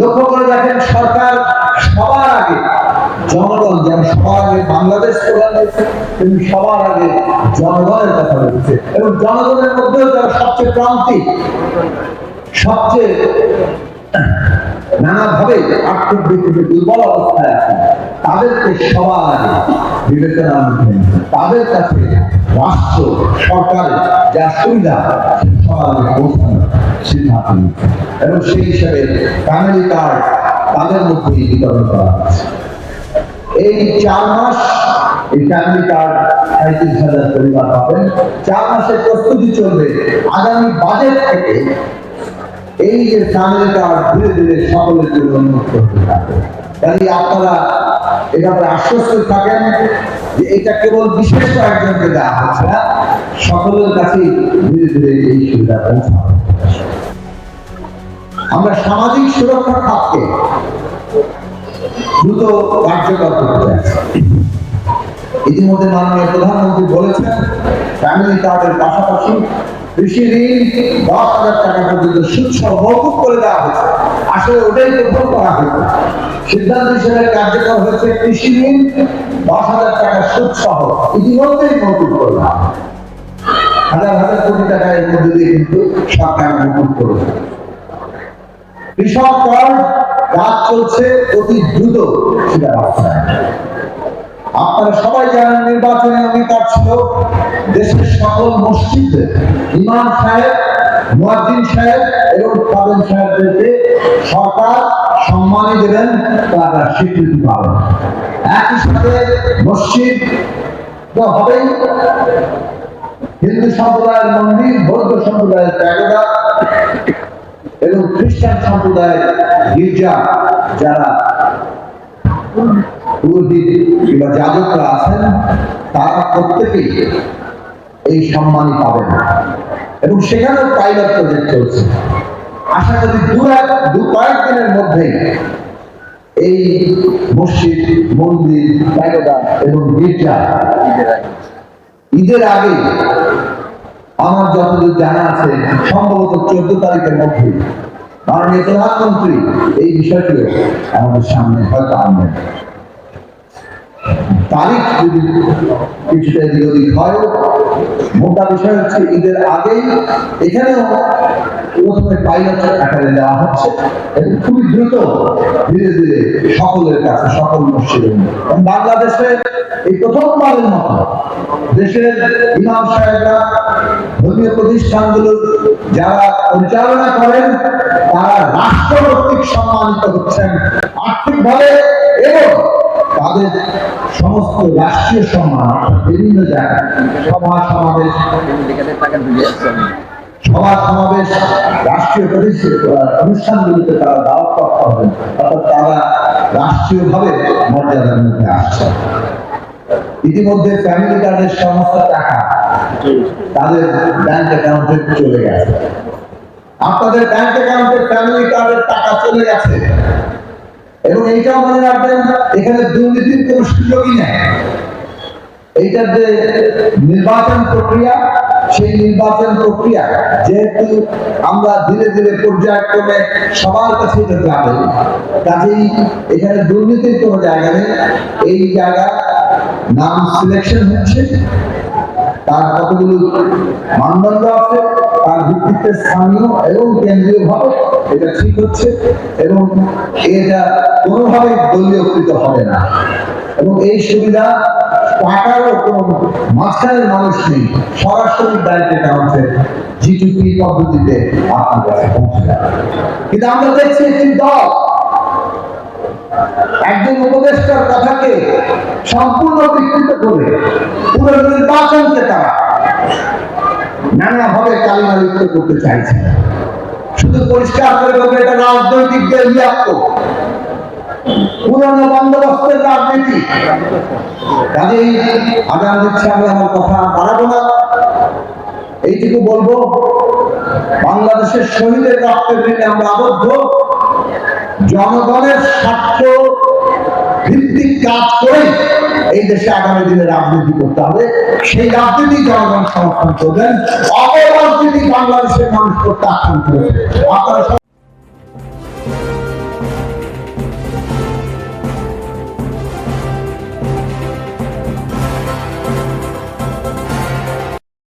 লক্ষ্য করে দেখেন সরকার সবার আগে জনগণ, যেমন সবার আগে বাংলাদেশ প্রধান তিনি সবার আগে জনগণের কথা বলছে, এবং জনগণের মধ্যেও যারা সবচেয়ে প্রান্তিক, সবচেয়ে নানাভাবে আর্থিক দিক থেকে দুর্বল অবস্থায় আছে, তাদেরকে সবার আগে বিবেচনা আনবেন। তাদের কাছে রাষ্ট্র সরকারের যা সুবিধা সবার আগে পৌঁছানোর সিদ্ধান্ত নিচ্ছে, এবং সেই হিসাবে ফ্যামিলি কার্ড তাদের মধ্যে বিতরণ করা হচ্ছে। এই 4 মাস এই ফ্যামিলি কার্ড 35,000 পরিবার পাবেন। 4 মাসের প্রস্তুতি চলবে। আগামী বাজেট থেকে এই যে ফ্যামিলি কার্ড ধীরে ধীরে সকলের জন্য উন্মুক্ত হতে থাকবে। তাই আপনারা এভাবে আশ্বস্ত থাকেন যে এটা কেবল বিশেষ কয়েকজনকে দেওয়া হচ্ছে না, সকলের কাছেই ধীরে ধীরে এই সুবিধা পৌঁছাবে। আমরা সামাজিক সুরক্ষা খাতকে দ্রুত কার্যকর করতে চাচ্ছি। ইতিমধ্যে মাননীয় প্রধানমন্ত্রী বলেছেন ফ্যামিলি কার্ডের পাশাপাশি কৃষি ঋণ 10,000 টাকা পর্যন্ত সুদসহ মৌকুব করে দেওয়া হয়েছে। আসলে ওটাই প্রথম করা হয়েছে। সিদ্ধান্ত হিসেবে কার্যকর হয়েছে কৃষি ঋণ 10,000 টাকা সুদসহ ইতিমধ্যেই মৌকুব করে দেওয়া, হাজার হাজার কোটি টাকা এর মধ্যে দিয়ে কিন্তু সরকার মৌকুব করেছে। কৃষক কার্ড কাজ চলছে অতি দ্রুত সেটা বাস্তবায়ন। আপনারা সবাই জানেন নির্বাচনী অঙ্গীকার ছিল দেশের সকল মসজিদে ইমাম সাহেব, মুয়াজ্জিন সাহেব এবং খাদেম সাহেবদেরকে সরকার সম্মানী দেবেন, তারা স্বীকৃতি পাবেন। একই সাথে মসজিদ তো হবেই, হিন্দু সম্প্রদায়ের মন্দির, বৌদ্ধ সম্প্রদায়ের প্যাগোডা এবং খ্রিস্টান সম্প্রদায়ের গির্জা যারা পুরোহিত কিংবা যাজকরা আছেন তারা প্রত্যেকেই এই সম্মানই পাবেন, এবং সেখানেও পাইলট প্রজেক্ট চলছে। আশা করি কয়েকদিনের মধ্যেই এই মসজিদ, মন্দির, প্যাগোডা এবং গির্জা ঈদের আগে, আমার যতদূর জানা আছে সম্ভবত 14 তারিখের মধ্যে মাননীয় প্রধানমন্ত্রী এই বিষয়টিও আমাদের সামনে হয়তো আনবেন। তারিখ যদি কিছুটা বিরোধী হয়, মোটা বিষয় হচ্ছে ঈদের আগেই এখানেও প্রথমে পাইলট আকারে দেওয়া হচ্ছে, এবং খুবই দ্রুত ধীরে ধীরে সকলের কাছে, সকল মসজিদের। বাংলাদেশে এই প্রথমবারের মতো দেশের ইমাম সাহেবরা, ধর্মীয় প্রতিষ্ঠানগুলো যারা পরিচালনা করেন, তারা রাষ্ট্র কর্তৃক সম্মানিত হচ্ছেন আর্থিকভাবে, এবং তাদের সমস্ত রাষ্ট্রীয় সম্মান বিভিন্ন জায়গায় সভা সমাবেশ, রাষ্ট্রীয় অনুষ্ঠানগুলিতে তারা দাওয়াত প্রাপ্ত হবেন, অর্থাৎ তারা রাষ্ট্রীয়ভাবে মর্যাদার মধ্যে আসছে। ইতিমধ্যে ফ্যামিলি কার্ডের সমস্ত টাকা তাদের ব্যাংক অ্যাকাউন্টে চলে গেছে। আপনাদের ব্যাংক অ্যাকাউন্টে ফ্যামিলি কার্ডের টাকা চলে গেছে, এবং এইটাও মনে রাখবেন এখানে দুর্নীতির কোনো সুযোগই নেই। এইটার যে নির্বাচন প্রক্রিয়া, সেই নির্বাচন প্রক্রিয়া যেহেতু আমরা ধীরে ধীরে পর্যায়ক্রমে সবার কাছে যাবে, কাজেই এখানে দুর্নীতির কোনো জায়গা নেই। এই জায়গা নাম সিলেকশন হচ্ছে, তার কতগুলো মানদণ্ড আছে, তার ভিত্তিতে স্থানীয় এবং কেন্দ্রীয় ভাবে এটা ঠিক হচ্ছে, এবং এটা কোনোভাবে দলীয়কৃত হবে না, এবং এই সুবিধা টাকারও কোনো মাঝখানের মানুষ নেই, সরাসরি ব্যাংক অ্যাকাউন্টে G2P পদ্ধতিতে আপনার কাছে পৌঁছে যাবে। কিন্তু আমরা দেখছি একটি দল একজন উপদেষ্টার কথাকে সম্পূর্ণ বিকৃত করে পুরো নির্বাচনকে তারা নানাভাবে কালিমালিপ্ত করতে চাইছে। শুধু পরিষ্কার করে বলবে এটা রাজনৈতিক দেউলিয়াত্ব, পুরনো বন্দোবস্তের রাজনীতি। কাজেই আগামী দিচ্ছে আমি আমার কথা বাড়াবো না, এইটুকু বলবো, বাংলাদেশের শহীদের রক্তের ঋণে আমরা আবদ্ধ। জনগণের স্বার্থ ভিত্তিক কাজ করে এই দেশে আগামী দিনে রাজনীতি করতে হবে। সেই রাজনীতি জনগণ সমর্থন করবেন, অপরাজনীতি বাংলাদেশের মানুষ করতে আকাঙ্ক্ষা করেছে। আপনারা